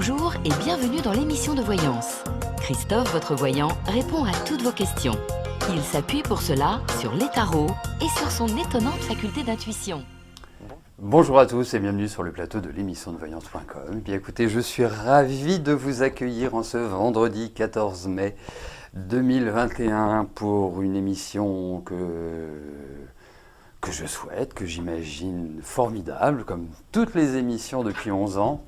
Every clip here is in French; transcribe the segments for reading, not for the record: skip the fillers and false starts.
Bonjour et bienvenue dans l'émission de voyance. Christophe, votre voyant, répond à toutes vos questions. Il s'appuie pour cela sur les tarots et sur son étonnante faculté d'intuition. Bonjour à tous et bienvenue sur le plateau de l'émission de voyance.com. Bien écoutez, je suis ravi de vous accueillir en ce vendredi 14 mai 2021 pour une émission que je souhaite, que j'imagine formidable, comme toutes les émissions depuis 11 ans.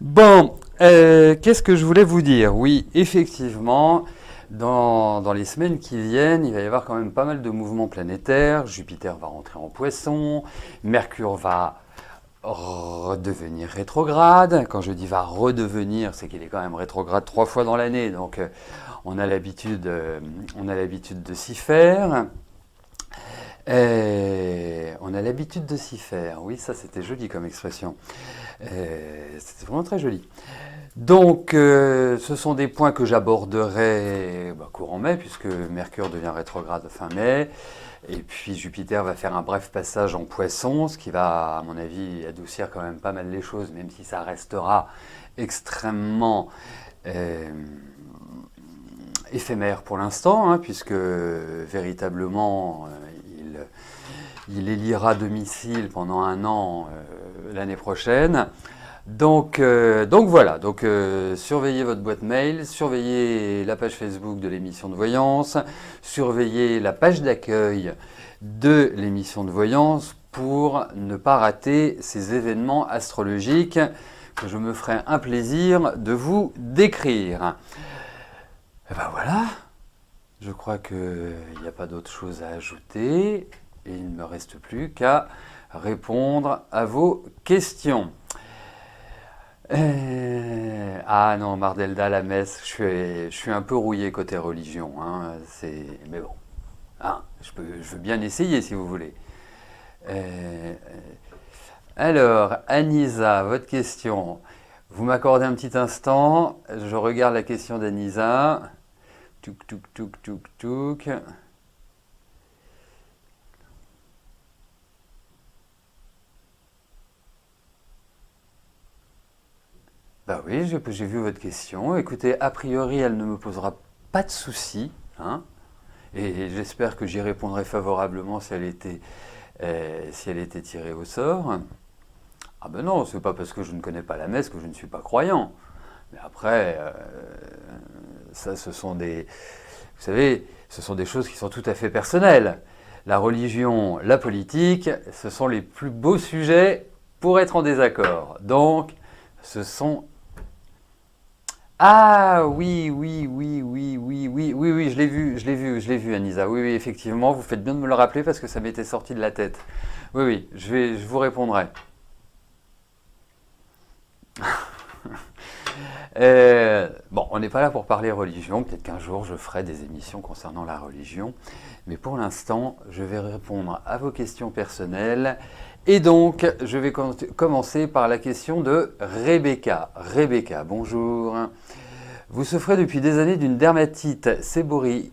Bon, qu'est-ce que je voulais vous dire? Oui, effectivement, dans les semaines qui viennent, il va y avoir quand même pas mal de mouvements planétaires. Jupiter va rentrer en Poisson, Mercure va redevenir rétrograde. Quand je dis va redevenir, c'est qu'il est quand même rétrograde 3 fois dans l'année, donc on a l'habitude de s'y faire. On a l'habitude de s'y faire. Oui, ça c'était joli comme expression. C'était vraiment très joli. Donc, ce sont des points que j'aborderai courant mai, puisque Mercure devient rétrograde fin mai. Et puis Jupiter va faire un bref passage en Poisson, ce qui va, à mon avis, adoucir quand même pas mal les choses, même si ça restera extrêmement éphémère pour l'instant, hein, puisque véritablement il élira domicile pendant 1 an l'année prochaine. Donc voilà, surveillez votre boîte mail, surveillez la page Facebook de l'émission de voyance, surveillez la page d'accueil de l'émission de voyance pour ne pas rater ces événements astrologiques que je me ferai un plaisir de vous décrire. Et ben voilà, je crois qu'il n'y a pas d'autre chose à ajouter et il ne me reste plus qu'à répondre à vos questions. Ah non, Mardelda, la messe, je suis un peu rouillé côté religion, hein, mais bon, hein, je veux bien essayer si vous voulez. Alors, Anisa, votre question, vous m'accordez un petit instant, je regarde la question d'Anisa. Touk, touk, touk, touk, touk. Bah oui, j'ai vu votre question. Écoutez, a priori, elle ne me posera pas de soucis, hein, et j'espère que j'y répondrai favorablement si elle était tirée au sort. Ah ben non, c'est pas parce que je ne connais pas la messe que je ne suis pas croyant. Mais après, ça, vous savez, ce sont des choses qui sont tout à fait personnelles. La religion, la politique, ce sont les plus beaux sujets pour être en désaccord. Donc, ce sont... Ah oui, je l'ai vu, Anisa. Oui, effectivement, vous faites bien de me le rappeler parce que ça m'était sorti de la tête. Oui, je vous répondrai. Bon, on n'est pas là pour parler religion, peut-être qu'un jour je ferai des émissions concernant la religion, mais pour l'instant, je vais répondre à vos questions personnelles, et donc je vais commencer par la question de Rebecca. Rebecca, bonjour. Vous souffrez depuis des années d'une dermatite séboréique,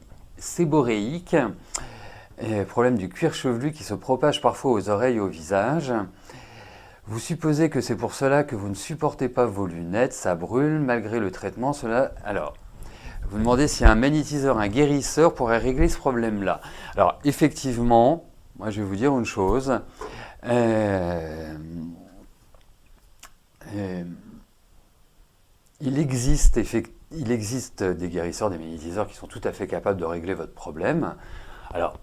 problème du cuir chevelu qui se propage parfois aux oreilles et au visage. Vous supposez que c'est pour cela que vous ne supportez pas vos lunettes, ça brûle malgré le traitement, cela... Alors, vous demandez si un magnétiseur, un guérisseur pourrait régler ce problème-là. Alors, effectivement, moi je vais vous dire une chose. Il existe des guérisseurs, des magnétiseurs qui sont tout à fait capables de régler votre problème. Alors,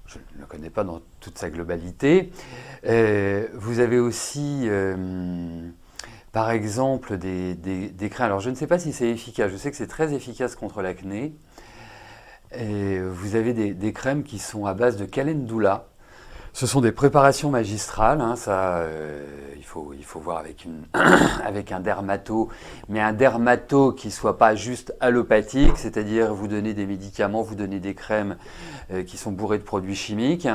je ne le connais pas dans toute sa globalité. Vous avez aussi, par exemple, des crèmes. Alors, je ne sais pas si c'est efficace. Je sais que c'est très efficace contre l'acné. Vous avez des crèmes qui sont à base de calendula. Ce sont des préparations magistrales. Hein, ça, il faut voir avec un dermato, mais un dermato qui ne soit pas juste allopathique, c'est-à-dire vous donner des médicaments, vous donner des crèmes qui sont bourrées de produits chimiques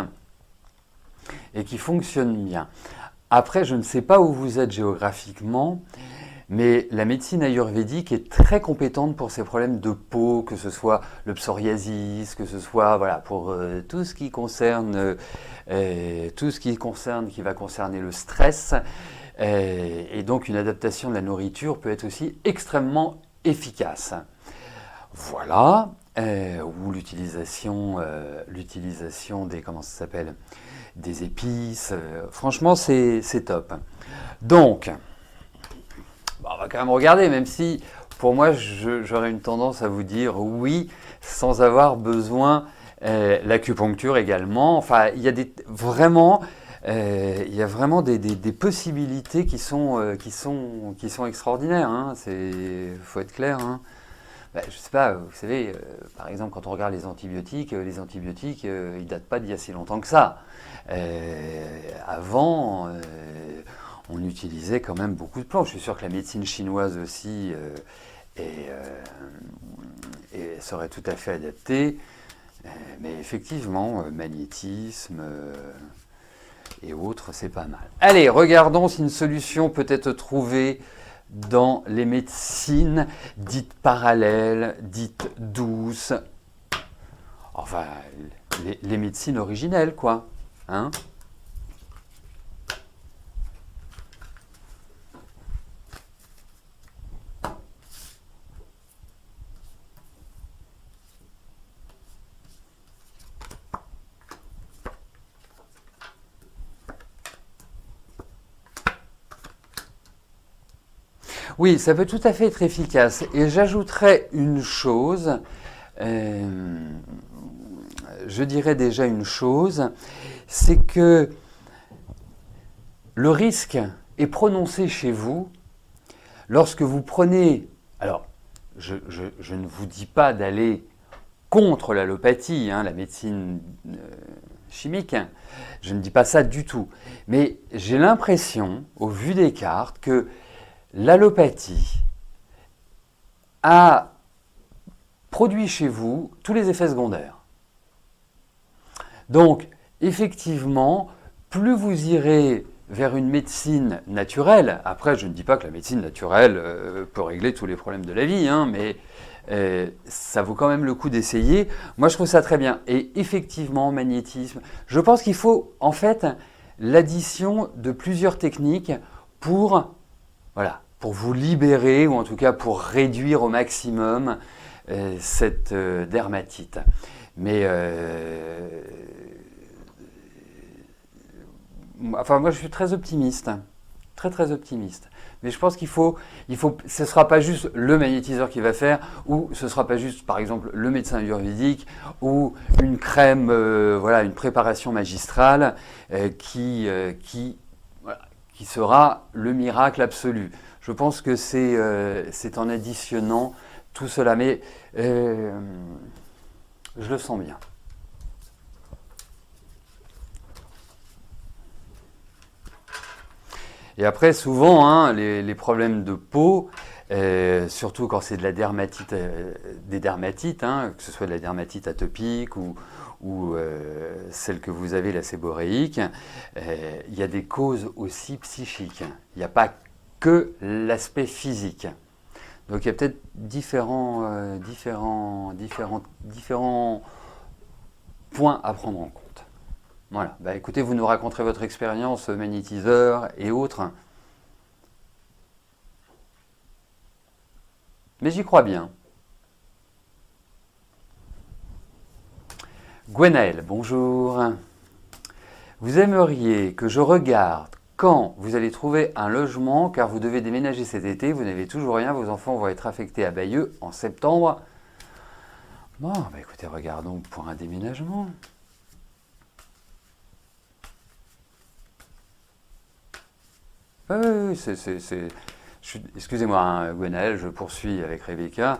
et qui fonctionnent bien. Après, je ne sais pas où vous êtes géographiquement, mais la médecine ayurvédique est très compétente pour ces problèmes de peau, que ce soit le psoriasis, que ce soit pour tout ce qui va concerner le stress. Et donc une adaptation de la nourriture peut être aussi extrêmement efficace. Voilà, ou l'utilisation des, comment ça s'appelle, des épices. Franchement, c'est top. Donc, on va quand même regarder, même si pour moi, j'aurais une tendance à vous dire oui, sans avoir besoin. L'acupuncture également. Enfin, il y a vraiment des possibilités qui sont extraordinaires. Hein. Faut être clair. Hein. Je sais pas, vous savez, par exemple, quand on regarde les antibiotiques, ils datent pas d'il y a si longtemps que ça. Avant, on utilisait quand même beaucoup de plantes. Je suis sûr que la médecine chinoise aussi serait tout à fait adaptée. Mais effectivement, magnétisme et autres, c'est pas mal. Allez, regardons si une solution peut être trouvée dans les médecines dites parallèles, dites douces. Enfin, les médecines originelles, quoi. Hein ? Oui, ça peut tout à fait être efficace. Et j'ajouterais une chose, je dirais déjà une chose, c'est que le risque est prononcé chez vous lorsque vous prenez... Alors, je ne vous dis pas d'aller contre l'allopathie, hein, la médecine chimique, je ne dis pas ça du tout. Mais j'ai l'impression, au vu des cartes, que l'allopathie a produit chez vous tous les effets secondaires. Donc, effectivement, plus vous irez vers une médecine naturelle, après je ne dis pas que la médecine naturelle peut régler tous les problèmes de la vie, hein, mais ça vaut quand même le coup d'essayer. Moi je trouve ça très bien. Et effectivement, magnétisme, je pense qu'il faut en fait l'addition de plusieurs techniques pour vous libérer, ou en tout cas pour réduire au maximum cette dermatite. Mais enfin, moi je suis très optimiste, très optimiste. Mais je pense ce ne sera pas juste le magnétiseur qui va faire, ou ce ne sera pas juste, par exemple, le médecin ayurvédique, ou une crème, une préparation magistrale qui sera le miracle absolu. Je pense que c'est en additionnant tout cela, mais je le sens bien. Et après, souvent, hein, les problèmes de peau, surtout quand c'est de la dermatite, des dermatites, hein, que ce soit de la dermatite atopique ou celle que vous avez, la séborréique, il y a des causes aussi psychiques. Il n'y a pas que l'aspect physique. Donc il y a peut-être différents points à prendre en compte. Voilà, écoutez, vous nous raconterez votre expérience magnétiseur et autres. Mais j'y crois bien. Gwenaël, bonjour. Vous aimeriez que je regarde quand vous allez trouver un logement, car vous devez déménager cet été, vous n'avez toujours rien, vos enfants vont être affectés à Bayeux en septembre. Bon, écoutez, regardons pour un déménagement. Oui, excusez-moi, hein, Gwenaël, je poursuis avec Rebecca.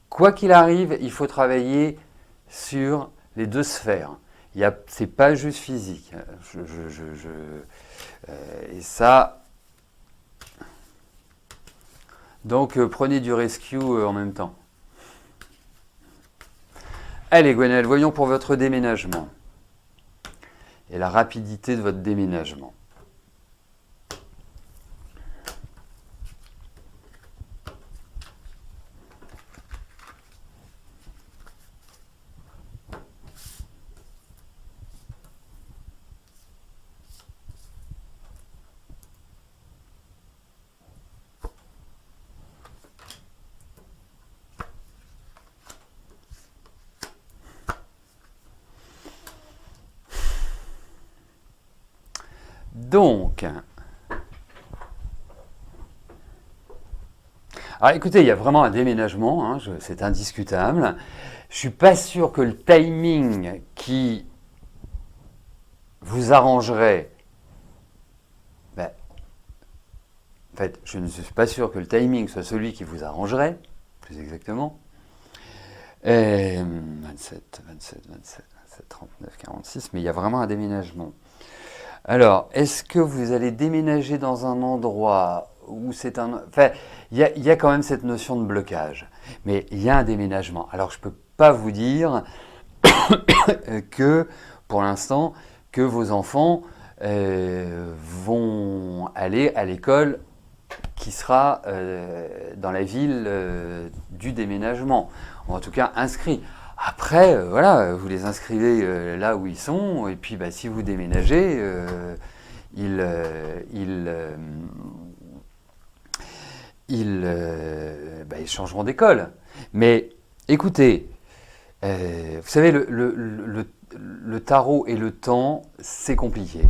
Quoi qu'il arrive, il faut travailler sur les deux sphères. C'est pas juste physique. Et ça... Donc, prenez du rescue en même temps. Allez, Gwenaël, voyons pour votre déménagement. Et la rapidité de votre déménagement. Donc, alors écoutez, il y a vraiment un déménagement, hein, c'est indiscutable. Je ne suis pas sûr que le timing qui vous arrangerait, ben, en fait, je ne suis pas sûr que le timing soit celui qui vous arrangerait, plus exactement. 27, 39, 46, mais il y a vraiment un déménagement. Alors, est-ce que vous allez déménager dans un endroit où c'est un... Enfin, il y a quand même cette notion de blocage, mais il y a un déménagement. Alors, je ne peux pas vous dire que, pour l'instant, que vos enfants vont aller à l'école qui sera dans la ville du déménagement, ou en tout cas inscrit. Après, voilà, vous les inscrivez là où ils sont, et puis bah, si vous déménagez, ils changeront d'école. Mais écoutez, vous savez, le tarot et le temps, c'est compliqué.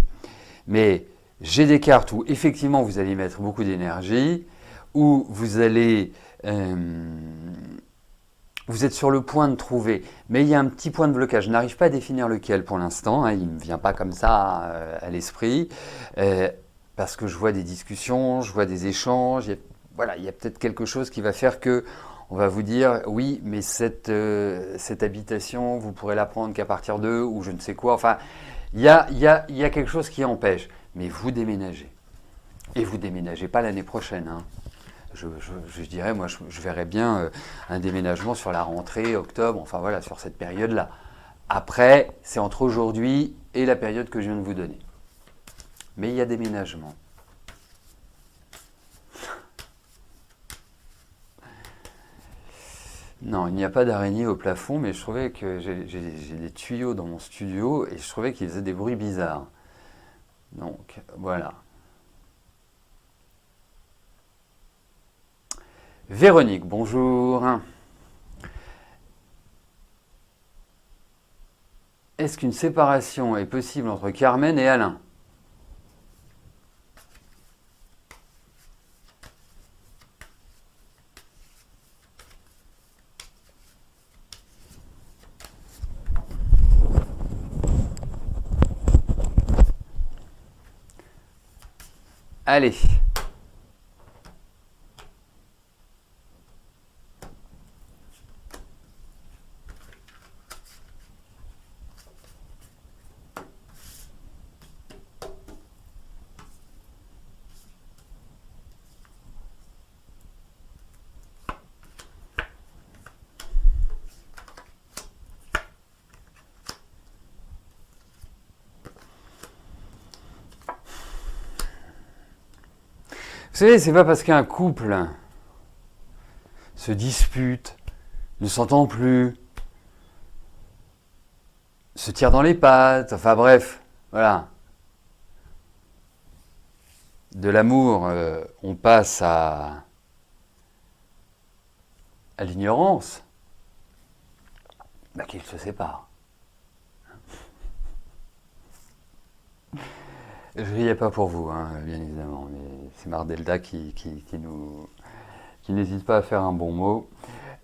Mais j'ai des cartes où effectivement vous allez mettre beaucoup d'énergie, où vous allez... vous êtes sur le point de trouver, mais il y a un petit point de blocage. Je n'arrive pas à définir lequel pour l'instant, hein, il ne me vient pas comme ça à l'esprit, parce que je vois des discussions, je vois des échanges, il y a peut-être quelque chose qui va faire que on va vous dire, oui, mais cette habitation, vous pourrez la prendre qu'à partir d'eux, ou je ne sais quoi. Enfin, il y a quelque chose qui empêche, mais vous déménagez. Et vous déménagez pas l'année prochaine, hein. Je dirais, moi, je verrais bien un déménagement sur la rentrée, octobre, enfin voilà, sur cette période-là. Après, c'est entre aujourd'hui et la période que je viens de vous donner. Mais il y a déménagement. Non, il n'y a pas d'araignée au plafond, mais je trouvais que j'ai des tuyaux dans mon studio et je trouvais qu'ils faisaient des bruits bizarres. Donc, voilà. Véronique, bonjour. Est-ce qu'une séparation est possible entre Carmen et Alain ? Allez. Vous savez, c'est pas parce qu'un couple se dispute, ne s'entend plus, se tire dans les pattes, enfin bref, voilà. De l'amour, on passe à l'ignorance, bah, qu'ils se séparent. Je riais pas pour vous, hein, bien évidemment, mais c'est Mardelda qui n'hésite pas à faire un bon mot.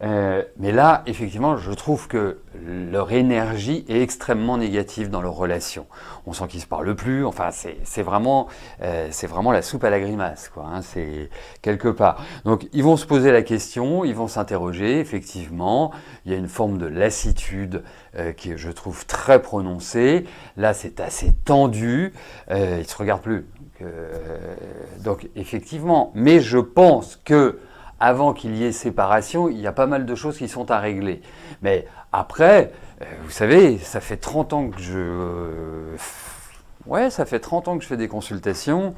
Mais là, effectivement, je trouve que leur énergie est extrêmement négative dans leur relation. On sent qu'ils se parlent plus. Enfin, c'est vraiment la soupe à la grimace, quoi. Hein, c'est quelque part. Donc, ils vont se poser la question, ils vont s'interroger. Effectivement, il y a une forme de lassitude qui est, je trouve, très prononcée. Là, c'est assez tendu. Ils se regardent plus. Donc, effectivement. Mais je pense que avant qu'il y ait séparation, il y a pas mal de choses qui sont à régler. Mais après, vous savez, ça fait 30 ans que ça fait 30 ans que je fais des consultations.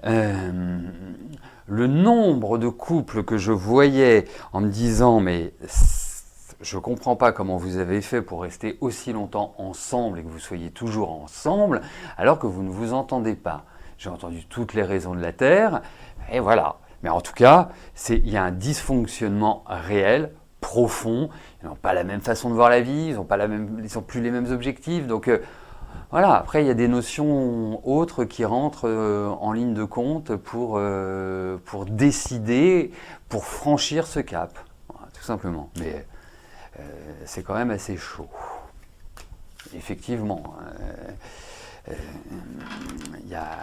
Le nombre de couples que je voyais en me disant, mais je ne comprends pas comment vous avez fait pour rester aussi longtemps ensemble et que vous soyez toujours ensemble, alors que vous ne vous entendez pas. J'ai entendu toutes les raisons de la Terre, et voilà. Mais en tout cas, il y a un dysfonctionnement réel, profond. Ils n'ont pas la même façon de voir la vie, ils n'ont plus les mêmes objectifs. Donc, Voilà, après il y a des notions autres qui rentrent en ligne de compte pour décider, pour franchir ce cap, voilà, tout simplement. Mais c'est quand même assez chaud. Effectivement, il y a,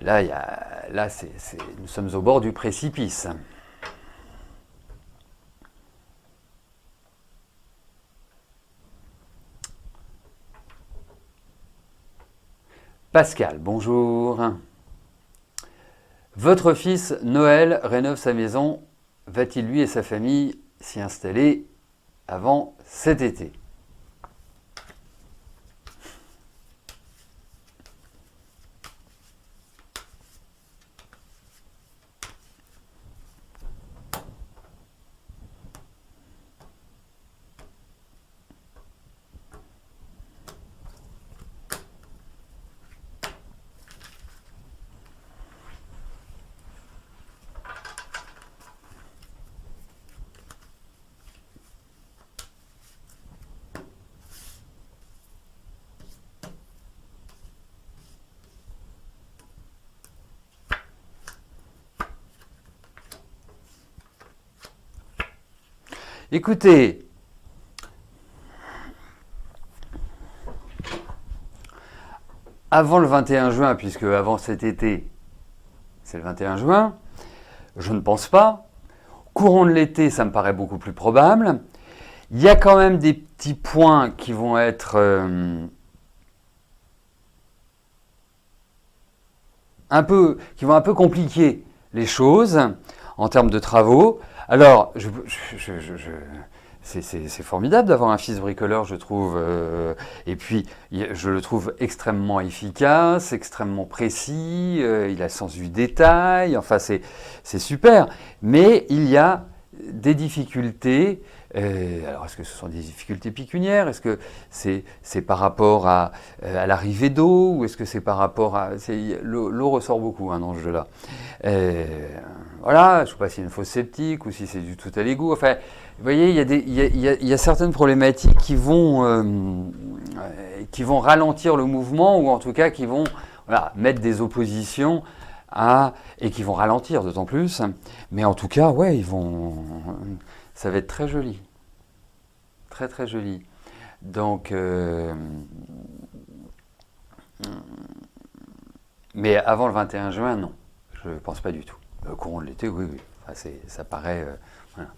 là nous sommes au bord du précipice. Pascal, bonjour. Votre fils Noël rénove sa maison. Va-t-il lui et sa famille s'y installer avant cet été? Écoutez, avant le 21 juin, puisque avant cet été, c'est le 21 juin, je ne pense pas. Courant de l'été, ça me paraît beaucoup plus probable. Il y a quand même des petits points qui vont être qui vont un peu compliquer les choses en termes de travaux. Alors, c'est formidable d'avoir un fils bricoleur, je trouve. Et puis, je le trouve extrêmement efficace, extrêmement précis. Il a le sens du détail. Enfin, c'est super. Mais il y a des difficultés. Alors, est-ce que ce sont des difficultés pécuniaires? Est-ce que c'est par rapport à l'arrivée d'eau? Ou est-ce que c'est par rapport à... L'eau ressort beaucoup dans ce jeu-là. Voilà, je ne sais pas s'il y a une fosse septique ou si c'est du tout à l'égout. Enfin, vous voyez, il y a certaines problématiques qui vont ralentir le mouvement ou en tout cas qui vont mettre des oppositions et qui vont ralentir d'autant plus. Mais en tout cas, ouais, ça va être très joli. Très très joli. Donc, mais avant le 21 juin, non. Je ne pense pas du tout. Courant de l'été, oui, oui. Enfin, ça paraît... voilà.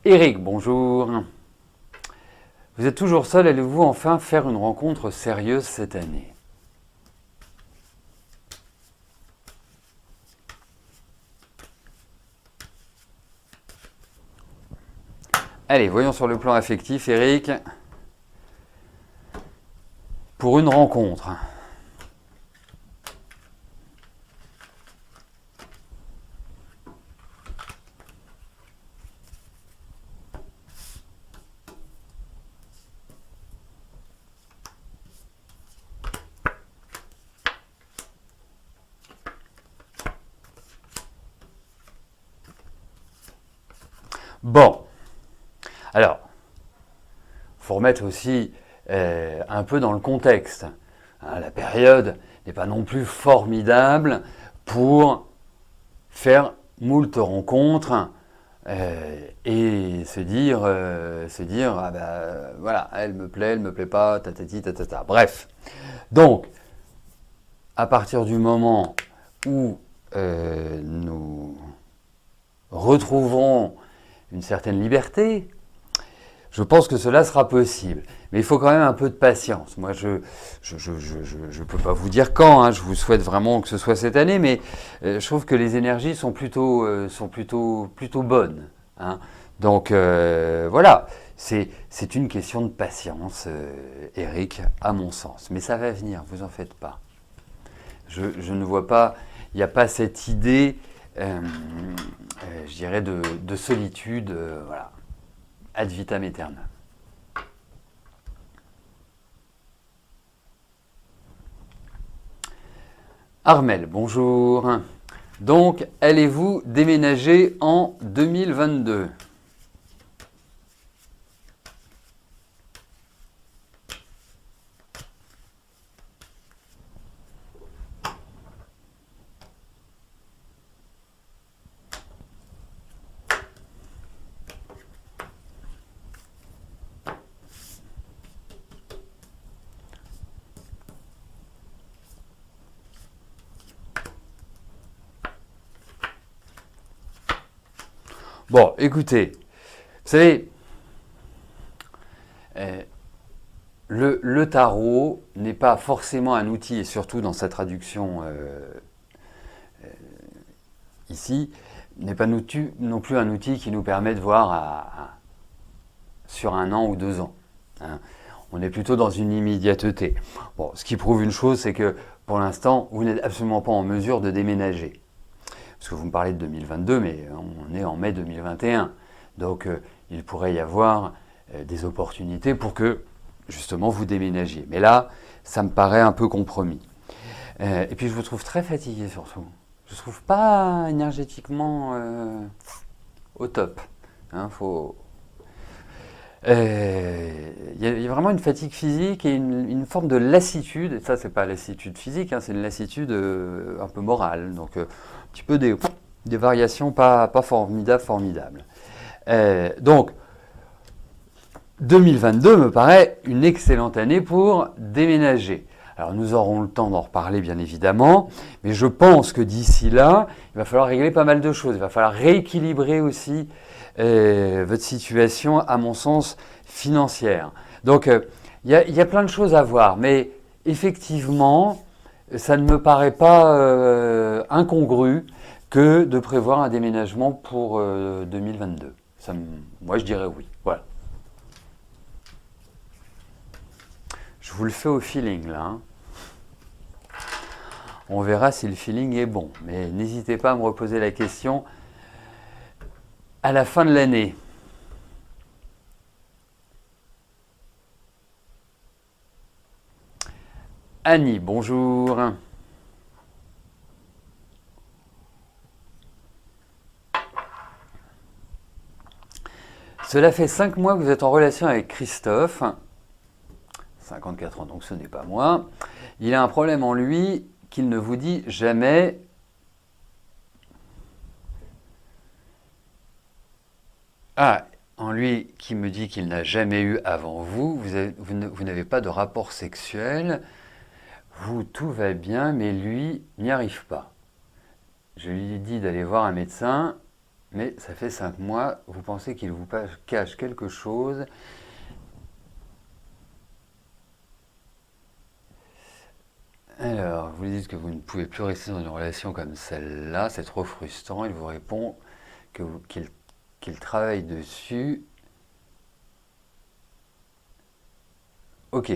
Eric, bonjour. Vous êtes toujours seul, allez-vous enfin faire une rencontre sérieuse cette année? Allez, voyons sur le plan affectif, Eric. Pour une rencontre. Bon. Alors, il faut remettre aussi un peu dans le contexte. La période n'est pas non plus formidable pour faire moult rencontres et se dire ah ben voilà, elle me plaît pas, tatati tatata. Bref. Donc, à partir du moment où nous retrouverons une certaine liberté, je pense que cela sera possible. Mais il faut quand même un peu de patience. Moi, je peux pas vous dire quand, je vous souhaite vraiment que ce soit cette année, mais je trouve que les énergies sont plutôt bonnes. Donc voilà, c'est une question de patience, Eric, à mon sens. Mais ça va venir, vous en faites pas. Je ne vois pas, il n'y a pas cette idée, je dirais, de solitude, voilà. Ad vitam aeternam. Armel, bonjour. Donc, allez-vous déménager en 2022 ? Bon, écoutez, vous savez, le tarot n'est pas forcément un outil, et surtout dans sa traduction ici, n'est pas non plus un outil qui nous permet de voir sur 1 an ou 2 ans. Hein. On est plutôt dans une immédiateté. Bon, ce qui prouve une chose, c'est que pour l'instant, vous n'êtes absolument pas en mesure de déménager. Parce que vous me parlez de 2022, mais on est en mai 2021. Donc, il pourrait y avoir des opportunités pour que, justement, vous déménagiez. Mais là, ça me paraît un peu compromis. Et puis, je vous trouve très fatigué, surtout. Je ne trouve pas énergétiquement au top. Hein, il y a vraiment une fatigue physique et une forme de lassitude. Et ça, c'est pas lassitude physique, hein, c'est une lassitude un peu morale. Donc, un petit peu des variations pas formidables. Donc, 2022 me paraît une excellente année pour déménager. Alors, nous aurons le temps d'en reparler, bien évidemment, mais je pense que d'ici là, il va falloir régler pas mal de choses. Il va falloir rééquilibrer aussi votre situation, à mon sens, financière. Donc, il y a plein de choses à voir, mais effectivement, ça ne me paraît pas incongru que de prévoir un déménagement pour 2022. Moi, je dirais oui. Voilà. Je vous le fais au feeling, là. Hein. On verra si le feeling est bon, mais n'hésitez pas à me reposer la question à la fin de l'année. Annie, bonjour. Cela fait 5 mois que vous êtes en relation avec Christophe, 54 ans, donc ce n'est pas moi. Il a un problème en lui qu'il ne vous dit jamais. Ah, en lui qui me dit qu'il n'a jamais eu avant vous, vous n'avez pas de rapport sexuel, vous, tout va bien, mais lui n'y arrive pas. Je lui ai dit d'aller voir un médecin, mais ça fait 5 mois, vous pensez qu'il vous cache quelque chose. Alors, vous dites que vous ne pouvez plus rester dans une relation comme celle-là, c'est trop frustrant. Il vous répond qu'il travaille dessus. Ok.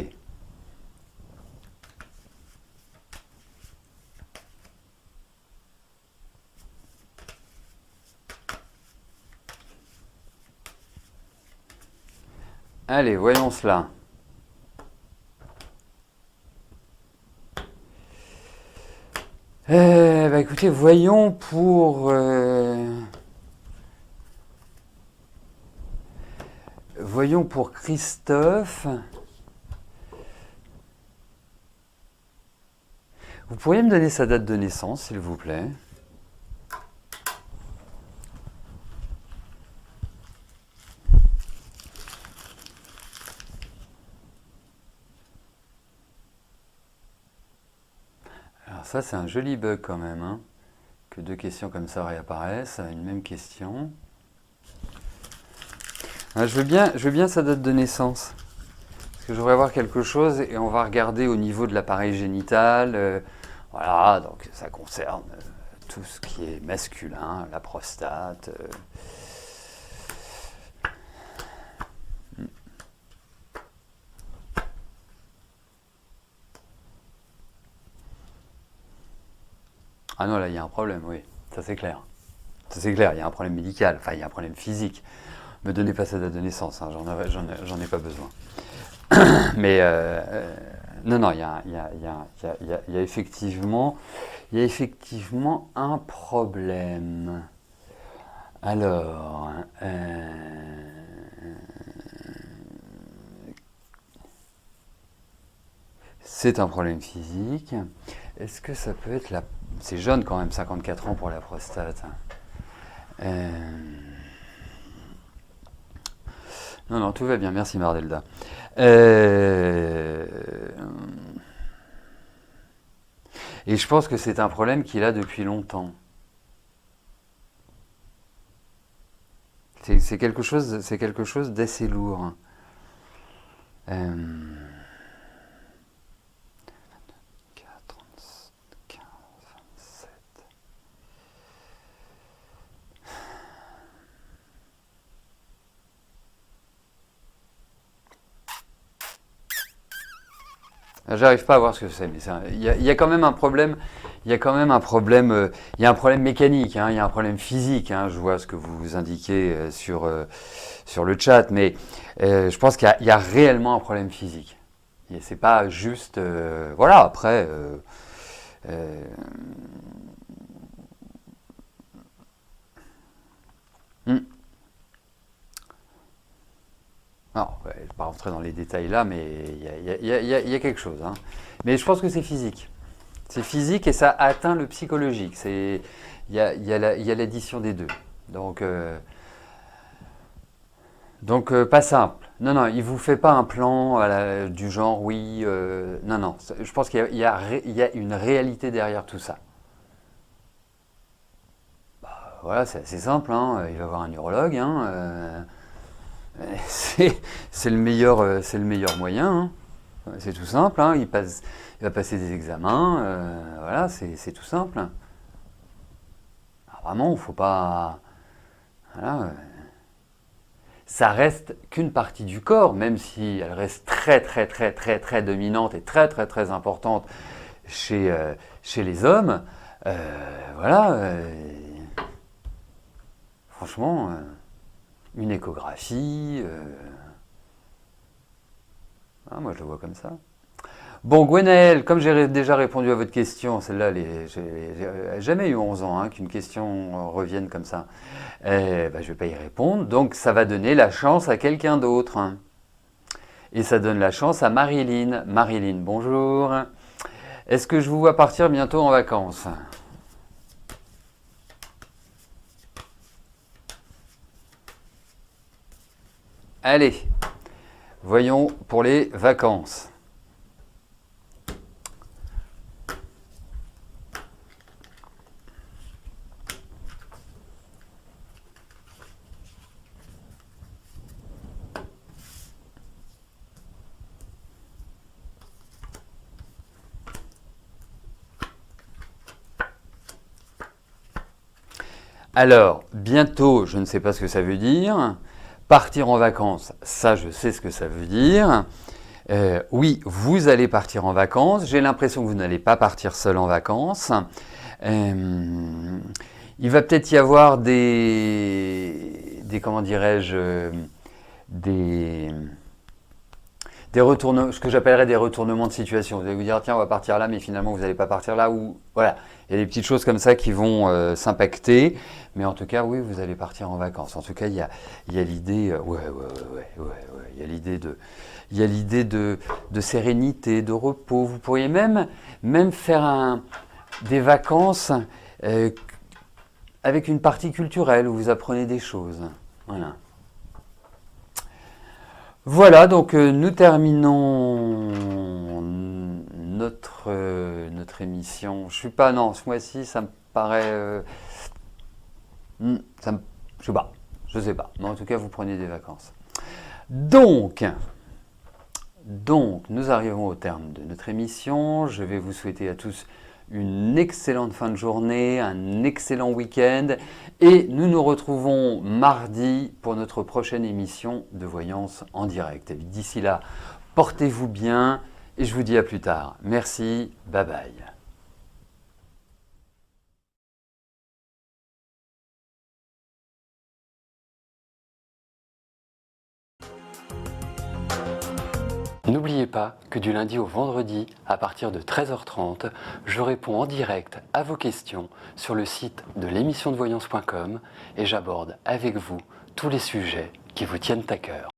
Allez, voyons cela. Écoutez, voyons pour Christophe. Vous pourriez me donner sa date de naissance, s'il vous plaît? Alors ça, c'est un joli bug quand même, hein, que 2 questions comme ça réapparaissent à une même question. Ah, je veux bien sa date de naissance. Parce que je voudrais voir quelque chose et on va regarder au niveau de l'appareil génital. Voilà, donc ça concerne tout ce qui est masculin, la prostate. Ah non, là, il y a un problème, oui, ça c'est clair. Ça c'est clair, il y a un problème médical, enfin il y a un problème physique. Me donnez pas sa date de naissance, hein, j'en ai pas besoin. Mais Non, il y a effectivement, un problème. Alors, c'est un problème physique. Est-ce que ça peut être la... C'est jeune quand même, 54 ans pour la prostate. Euh, Non, tout va bien, merci Mardelda. Euh, Et je pense que c'est un problème qu'il a depuis longtemps. C'est quelque chose d'assez lourd. Euh, 4, 15, 27. J'arrive pas à voir ce que c'est, mais il y a quand même un problème. Il y a quand même un problème. Il y a un problème mécanique, hein, il y a un problème physique. Hein, je vois ce que vous indiquez sur le chat, mais je pense qu'il y a réellement un problème physique. C'est pas juste. Voilà. Après. Euh, hmm. Non, ouais, je ne vais pas rentrer dans les détails là, mais il y a quelque chose. Hein. Mais je pense que c'est physique. C'est physique et ça atteint le psychologique. Il y a l'addition des deux. Donc, pas simple. Non, il vous fait pas un plan du genre oui. Non. Je pense qu'il y a une réalité derrière tout ça. Voilà, c'est assez simple. Hein. Il va voir un urologue. Hein. C'est le meilleur moyen. Hein. C'est tout simple. Hein. Il va passer des examens. Voilà, c'est tout simple. Alors, vraiment, il ne faut pas. Voilà, ça reste qu'une partie du corps, même si elle reste très très très très très dominante et très très très importante chez les hommes. Voilà. Franchement, une échographie. Moi, je le vois comme ça. Bon, Gwenaël, comme j'ai déjà répondu à votre question, celle-là, j'ai jamais eu 11 ans qu'une question revienne comme ça. Je ne vais pas y répondre, donc ça va donner la chance à quelqu'un d'autre. Hein. Et ça donne la chance à Marilyn. Marilyn, bonjour. Est-ce que je vous vois partir bientôt en vacances? Allez, voyons pour les vacances. Alors, bientôt, je ne sais pas ce que ça veut dire. Partir en vacances, ça, je sais ce que ça veut dire. Oui, vous allez partir en vacances. J'ai l'impression que vous n'allez pas partir seul en vacances. Il va peut-être y avoir comment dirais-je, des retournements, ce que j'appellerais des retournements de situation. Vous allez vous dire, tiens, on va partir là, mais finalement, vous n'allez pas partir là. Ou voilà, il y a des petites choses comme ça qui vont s'impacter. Mais en tout cas, oui, vous allez partir en vacances. En tout cas, il y a l'idée, il y a l'idée de sérénité, de repos. Vous pourriez même faire des vacances avec une partie culturelle où vous apprenez des choses. Voilà. Voilà, donc nous terminons notre émission. Je suis pas, non, ce mois-ci, ça me paraît... je sais pas. Mais en tout cas, vous prenez des vacances. Donc, nous arrivons au terme de notre émission. Je vais vous souhaiter à tous une excellente fin de journée, un excellent week-end. Et nous nous retrouvons mardi pour notre prochaine émission de Voyance en direct. D'ici là, portez-vous bien et je vous dis à plus tard. Merci, bye bye. N'oubliez pas que du lundi au vendredi, à partir de 13h30, je réponds en direct à vos questions sur le site de l'émissiondevoyance.com et j'aborde avec vous tous les sujets qui vous tiennent à cœur.